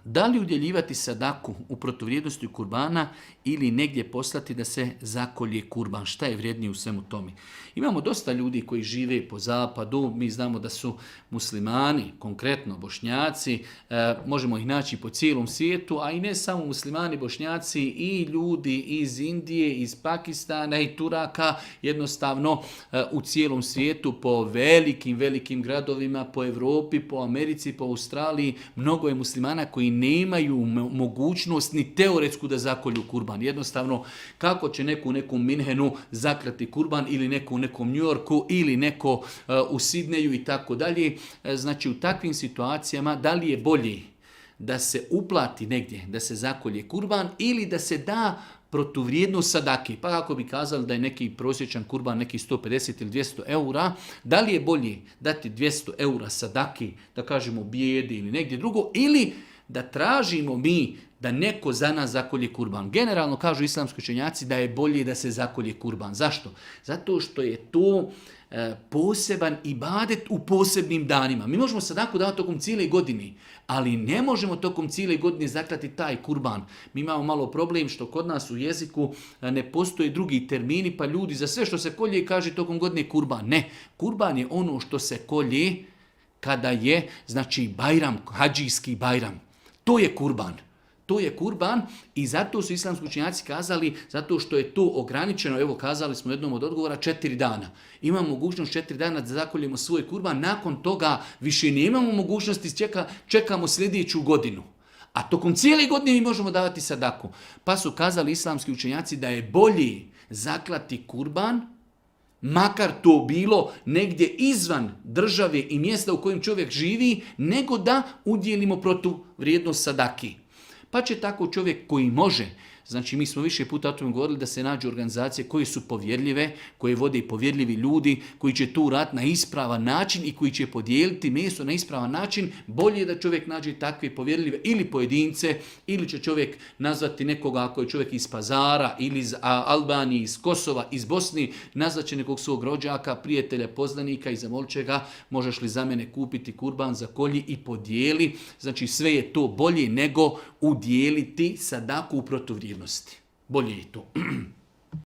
Da li udjeljivati sadaku u protuvrijednosti kurbana ili negdje poslati da se zakolje kurban? Šta je vrijednije u svemu tome? Imamo dosta ljudi koji žive po zapadu, mi znamo da su muslimani, konkretno bošnjaci, možemo ih naći po cijelom svijetu, a i ne samo muslimani, bošnjaci i ljudi iz Indije, iz Pakistana i Turaka, jednostavno u cijelom svijetu, po velikim gradovima, po Europi, po Americi, po Australiji, mnogo je muslimana koji nemaju mogućnost ni teoretsku da zakolju kurban. Jednostavno, kako će neko u nekom Minhenu zaklati kurban ili neko u nekom New Yorku ili neko u Sidneju i tako dalje. Znači, u takvim situacijama da li je bolje da se uplati negdje, da se zakolje kurban ili da se da protuvrijednost sadaki. Pa kako bi kazali da je neki prosječan kurban neki 150 ili 200 eura, da li je bolje dati 200 eura sadaki, da kažemo bijedi ili negdje drugo, ili da tražimo mi da neko za nas zakolje kurban. Generalno kažu islamski učenjaci da je bolje da se zakolje kurban. Zašto? Zato što je to poseban ibadet u posebnim danima. Mi možemo sadaku davati tokom cijele godine, ali ne možemo tokom cijele godine zaklati taj kurban. Mi imamo malo problem što kod nas u jeziku ne postoje drugi termini, pa ljudi za sve što se kolje kaže tokom godine kurban. Ne, kurban je ono što se kolje kada je, znači, bajram, hadžijski bajram. To je kurban. To je kurban i zato su islamski učenjaci kazali, zato što je to ograničeno, evo kazali smo u jednom od odgovora, 4 dana. Imamo mogućnost 4 dana da zakoljemo svoj kurban, nakon toga više nemamo mogućnosti, čekamo sljedeću godinu. A tokom cijele godine mi možemo davati sadaku. Pa su kazali islamski učenjaci da je bolje zaklati kurban, makar to bilo negdje izvan države i mjesta u kojem čovjek živi, nego da udjelimo protuvrijednost sadaki. Pa će tako čovjek koji može, znači mi smo više puta o tome govorili da se nađu organizacije koje su povjerljive, koje vode povjerljivi ljudi, koji će tu raditi na ispravan način i koji će podijeliti meso na ispravan način. Bolje je da čovjek nađe takve povjerljive ili pojedince, ili će čovjek nazvati nekoga ako je čovjek iz Pazara ili iz Albanije, iz Kosova, iz Bosni, nazvat će nekog svog rođaka, prijatelja, poznanika i zamolit će ga, možeš li za mene kupiti kurban, za kolji i podijeli. Znači sve je to bolje nego udjeliti sadaku u protuvrijednosti. Bolje je to.